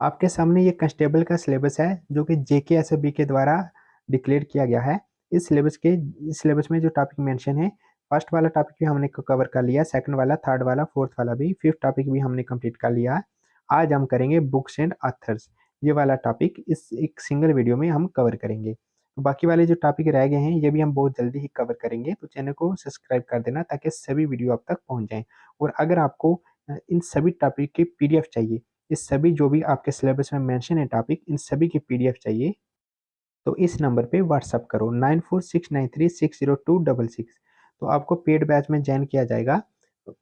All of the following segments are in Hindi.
आपके सामने ये कांस्टेबल का सिलेबस है जो कि जेकेएसएफबी के द्वारा डिक्लेयर किया गया है। इस सिलेबस में जो टॉपिक मेंशन है, फर्स्ट वाला टॉपिक भी हमने कवर कर लिया, सेकंड वाला, थर्ड वाला, फोर्थ वाला भी, फिफ्थ टॉपिक भी हमने कंप्लीट कर लिया है। आज हम करेंगे बुक्स एंड ऑथर्स। ये वाला टॉपिक इस एक सिंगल वीडियो में हम कवर करेंगे। तो बाकी वाले जो टॉपिक रह गए हैं ये भी हम बहुत जल्दी ही कवर करेंगे, तो चैनल को सब्सक्राइब कर देना ताकि सभी वीडियो आप तक पहुंच जाएं। और अगर आपको इन सभी टॉपिक की पीडीएफ चाहिए, इस सभी जो भी आपके सिलेबस में मेंशन है टॉपिक, इन सभी की पीडीएफ चाहिए तो इस नंबर पे व्हाट्सअप करो 9469360266। तो आपको पेड बैच में ज्वाइन किया जाएगा।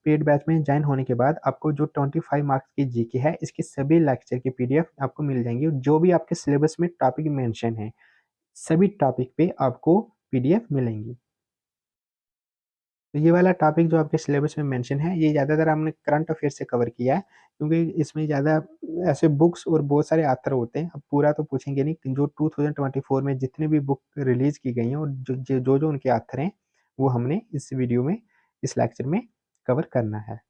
पेड बैच में ज्वाइन होने के बाद आपको जो 25 मार्क्स की जीके है इसकी सभी लेक्चर की पीडीएफ आपको मिल जाएंगी। जो भी आपके सिलेबस में टॉपिक मेंशन है सभी टॉपिक पे आपको पीडीएफ मिलेंगी। तो ये वाला टॉपिक जो आपके सिलेबस में मेंशन है ये ज़्यादातर हमने करंट अफेयर से कवर किया है, क्योंकि इसमें ज़्यादा ऐसे बुक्स और बहुत सारे ऑथर होते हैं। अब पूरा तो पूछेंगे नहीं, जो 2024 में जितने भी बुक रिलीज की गई हैं और जो उनके ऑथर हैं वो हमने इस वीडियो में, इस लेक्चर में कवर करना है।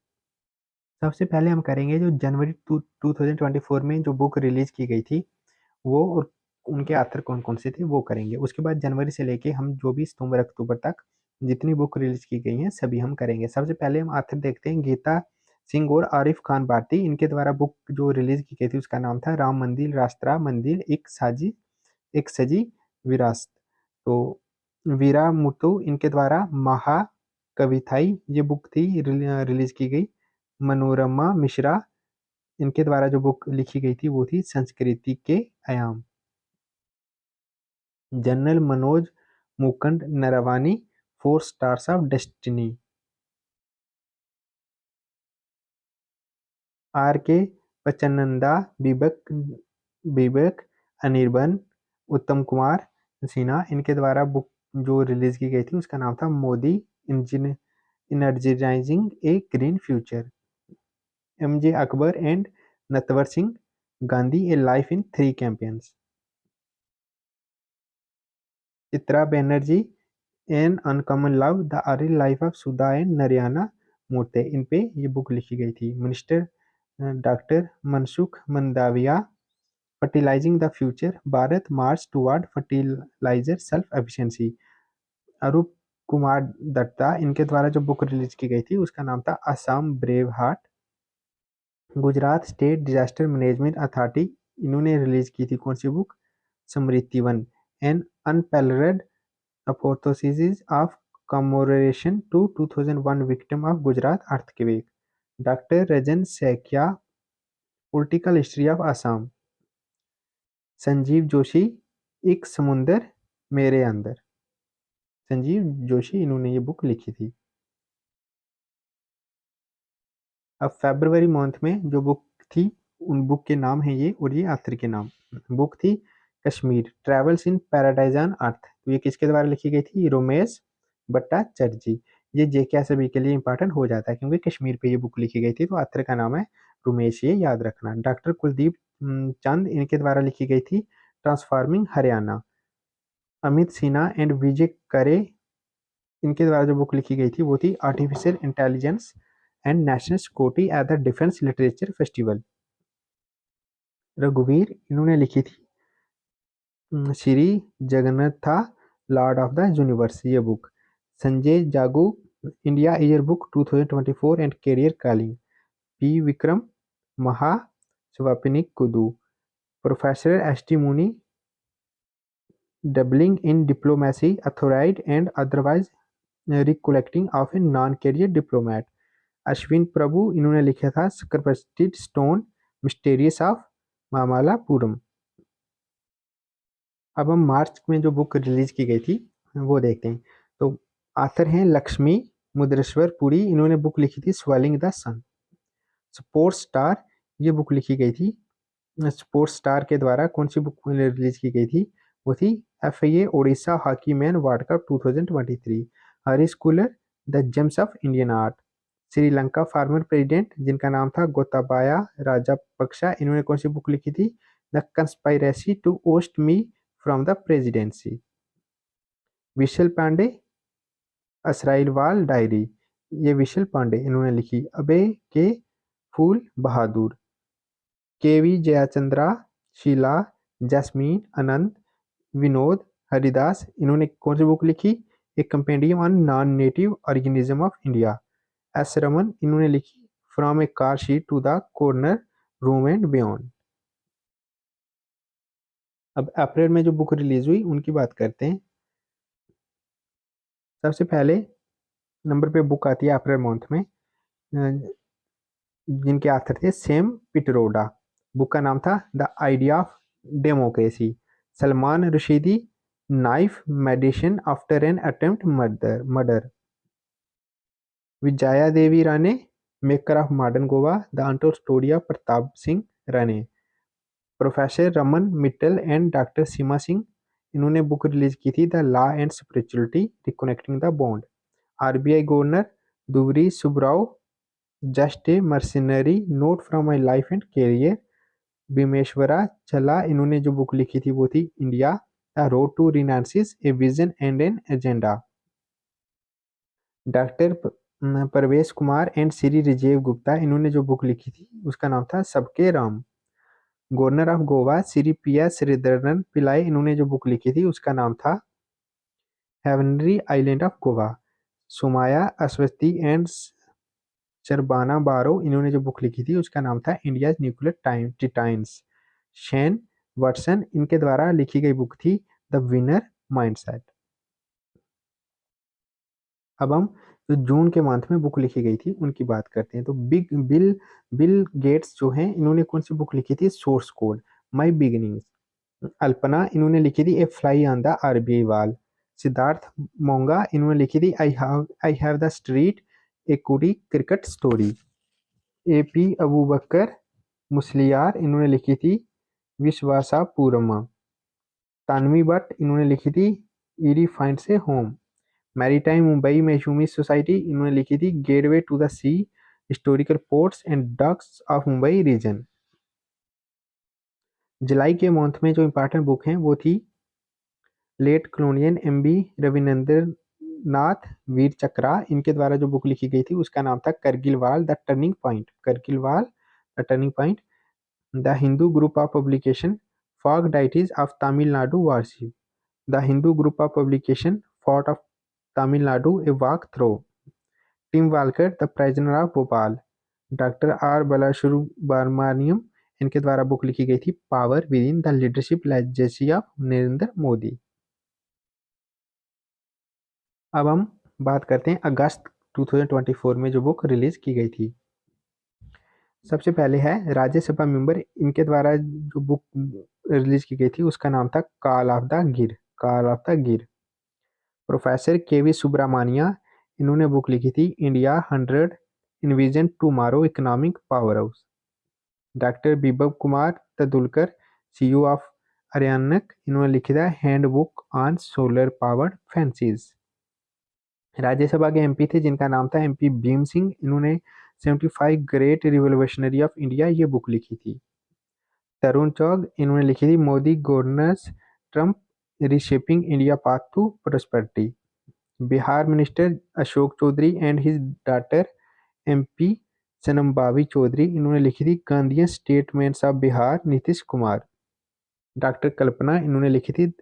सबसे पहले हम करेंगे जो जनवरी 2024 में जो बुक रिलीज की गई थी वो, और उनके ऑथर कौन कौन से थे वो करेंगे। उसके बाद जनवरी से लेके हम जो भी सितंबर अक्टूबर तक जितनी बुक रिलीज की गई हैं सभी हम करेंगे। सबसे पहले हम ऑथर देखते हैं गीता सिंह और आरिफ खान भारती। इनके द्वारा बुक जो रिलीज की गई थी उसका नाम था राम मंदिर राष्ट्रा मंदिर एक सजी विरासत। तो वीरा मुतु इनके द्वारा महाकविताई ये बुक थी रिलीज की गई। मनोरमा मिश्रा इनके द्वारा जो बुक लिखी गई थी वो थी संस्कृति के आयाम। General Manoj Mukund Naravane, four stars of destiny. R K Pachnanda, विवेक अनिर्बन, उत्तम कुमार सिन्हा इनके द्वारा बुक जो रिलीज की गई थी उसका नाम था Modi energising a green future. M J Akbar and Natwar Singh Gandhi a life in 3 campaigns. Chitra Banerjee an uncommon love the early life of Sudha and Narayana Murthy, इन पे ये बुक लिखी गई थी। Minister doctor Mansukh Mandaviya, fertilising the future Bharat march toward fertiliser self efficiency. Arup Kumar Dutta इनके द्वारा जो बुक रिलीज की गई थी उसका नाम था Assam brave heart. Gujarat state disaster management authority इन्होंने रिलीज की थी कौन सी book, Smritivan an unparalleled apotheosis of commemoration to 2001 victim of Gujarat earthquake. Doctor Rajan Saikia, political history of Assam. Sanjeev Joshi, एक समुंदर मेरे अंदर। संजीव जोशी इन्होंने ये बुक लिखी थी। अब फरवरी मंथ में जो बुक थी उन बुक के नाम है ये, और ये ऑथर के नाम। बुक थी Kashmir travels in paradise on earth. तो ये किसके द्वारा लिखी गई थी, रोमेश भट्टाचार्य। ये जेकेएसएबी के लिए इंपॉर्टेंट हो जाता है क्योंकि कश्मीर पे ये बुक लिखी गई थी, तो ऑथर का नाम है रोमेश, ये याद रखना। डॉक्टर कुलदीप चंद इनके द्वारा लिखी गई थी ट्रांसफार्मिंग हरियाणा। अमित सिन्हा एंड विजय करे इनके द्वारा जो बुक लिखी गई थी वो थी artificial intelligence and national security at the defence literature festival. रघुवीर इन्होंने लिखी थी Shri Jagannatha lord of the universe ये book. Sanjay Jaju, India year book 2024 and career calling. P Vikram Maha Swapnik Kudu. Professor S T Muni, dabbling in diplomacy authorised and otherwise recollecting of a non career diplomat. Ashwin Prabhu इन्होंने लिखा था sculpted stone mysterious of Mamallapuram. अब हम मार्च में जो बुक रिलीज की गई थी वो देखते हैं। तो आथर हैं लक्ष्मी मुद्रेश्वर पुरी, इन्होंने बुक लिखी थी swelling the sun. Sports star ये बुक लिखी गई थी। स्पोर्ट्स स्टार के द्वारा कौन सी बुक रिलीज की गई थी, वो थी FIA Odisha hockey man world cup 2023। Harish cooler, the James of Indian art. Sri Lanka farmer president जिनका नाम था गोताबाया राजापक्सा, इन्होंने कौन सी बुक लिखी थी, the conspiracy to oust me from the presidency. Vishal Pandey, Israel war diary, ये विशल पांडे इन्होंने लिखी। अबे के फूल बहादुर। केवी जयाचंद्रा, शीला, जैस्मीन, आनंद, विनोद, हरिदास, इन्होंने कौन सी बुक लिखी? एक compendium on non native organism of India. S Raman, इन्होंने लिखी from a car shed to the corner room and beyond. अब अप्रैल में जो बुक रिलीज हुई उनकी बात करते हैं। सबसे पहले नंबर पे बुक आती है अप्रैल मंथ में, जिनके आथर थे सेम पिटरोडा। बुक का नाम था the idea of democracy. Salman Rushdie, knife medicine after an attempt murder. Vijaya Devi Rane, maker of modern Goa, the untold story of Pratap Singh Rane. Professor Raman Mittal and doctor Seema Singh, इन्होंने बुक रिलीज की थी the law and spirituality reconnecting the bond. RBI governor Duvvuri Subbarao, just a mercenary note from my life and career. Bhimeshwara Challa, इन्होंने जो बुक लिखी थी वो थी India the road to renaissance a vision and an agenda. Doctor Parvesh Kumar and Shri Rajiv Gupta, इन्होंने जो बुक लिखी थी उसका नाम था सबके Ram. Governor of Goa Shri P S Sreedharan Pillai, इन्होंने जो बुक लिखी थी उसका नाम था heavenly island of Goa. Sumaya Ashwathi and Sharbana Baro, इन्होंने जो बुक लिखी थी उसका नाम था India nuclear titans. Shane Watson, इनके द्वारा लिखी गई बुक थी द विनर माइंडसेट। अब हम जो जून के मंथ में बुक लिखी गई थी उनकी बात करते हैं। तो बिल गेट्स जो हैं, इन्होंने कौन सी बुक लिखी थी? Source code, my beginnings. Alpana, इन्होंने लिखी थी a fly on the RBI wall. Siddharth Monga, इन्होंने लिखी थी I have the street a Kutti cricket story. A P Abubakar Musliyar, इन्होंने लिखी थी विश्वासा पूर्मा। तानवी भट्ट, इन्होंने लिखी थी eerie finds a home. Maritime Mumbai में ह्यूमी सोसाइटी, इन्होंने लिखी थी gateway to the sea, historical ports and docks of Mumbai region. जुलाई के मंथ में जो इंपॉर्टेंट बुक हैं वो थी late colonel M B Ravindra Nath Vir Chakra, इनके द्वारा जो बुक लिखी गई थी उसका नाम था Kargil war the turning point. Kargil war the turning point. The Hindu group of publication folk deities of Tamil Nadu worship. The Hindu group of publication fort of Tamil Nadu a walk through. Tim Walker the prisoner of Bhopal. Doctor R Balasubramaniam, इनके द्वारा बुक लिखी गई थी power within the leadership legacy of Narendra Modi. अब हम बात करते हैं अगस्त 2024 में जो बुक रिलीज की गई थी। सबसे पहले है राज्यसभा मेंबर, इनके द्वारा जो बुक रिलीज की गई थी उसका नाम था call of the Gir. Call of the Gir. Professor K V Subramanya, इन्होंने बुक लिखी थी India 100 envision tomorrow economic power house. Doctor Biplab Kumar Tadulkar, CEO of Aranyak, इन्होंने लिखी था handbook on solar powered fences. Rajya Sabha के एमपी थे जिनका नाम था एमपी भीम सिंह, इन्होंने 75 ग्रेट रिवोल्यूशनरी ऑफ इंडिया ये बुक लिखी थी। तरुण चौग, इन्होंने लिखी थी Modi governance triumph reshaping India path to prosperity. Bihar minister Ashok Choudhary and his daughter MP Shambhavi Choudhary, इन्होंने लिखी थी Gandhian statements of Bihar Nitish Kumar. Doctor Kalpana, इन्होंने लिखी थी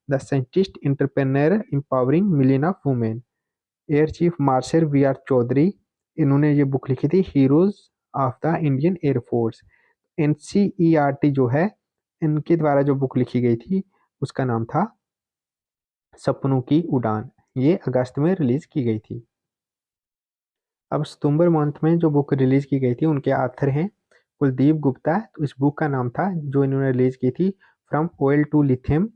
the scientist entrepreneur empowering million of women. Air chief marshal V R Chaudhari, इन्होंने ये बुक लिखी थी heroes of the Indian air force. NCERT जो है, इनके द्वारा जो बुक लिखी गई थी उसका नाम था सपनों की उड़ान। ये अगस्त में रिलीज की गई थी। अब सितंबर मंथ में जो बुक रिलीज की गई थी उनके ऑथर हैं कुलदीप गुप्ता। तो इस बुक का नाम था जो इन्होंने रिलीज की थी from oil to lithium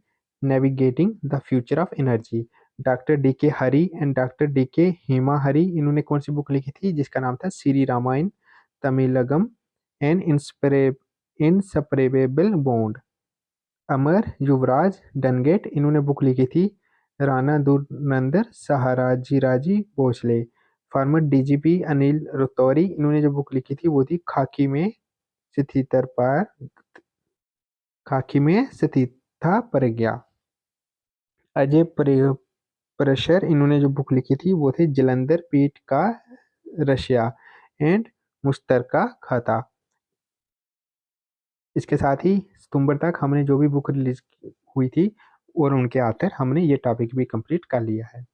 navigating the future of energy. Doctor D K Hari and doctor D के हेमा हरी, इन्होंने कौन सी बुक लिखी थी जिसका नाम था श्री रामायण तमिलगम एन इनसपरेबल बॉन्ड। अमर युवराज डनगेट, इन्होंने बुक लिखी थी राणा दुर्नंदर सहाराजीराजी भोसले। फॉर्मर डीजीपी अनिल रतौरी, इन्होंने जो बुक लिखी थी वो थी खाकी में स्थित था प्रज्ञा। अजय प्रशर, इन्होंने जो बुक लिखी थी वो थे जलंधर पीठ का रशिया एंड मुश्तरका खाता। इसके साथ ही सितंबर तक हमने जो भी बुक रिलीज़ हुई थी और उनके ऑथर हमने ये टॉपिक भी कंप्लीट कर लिया है।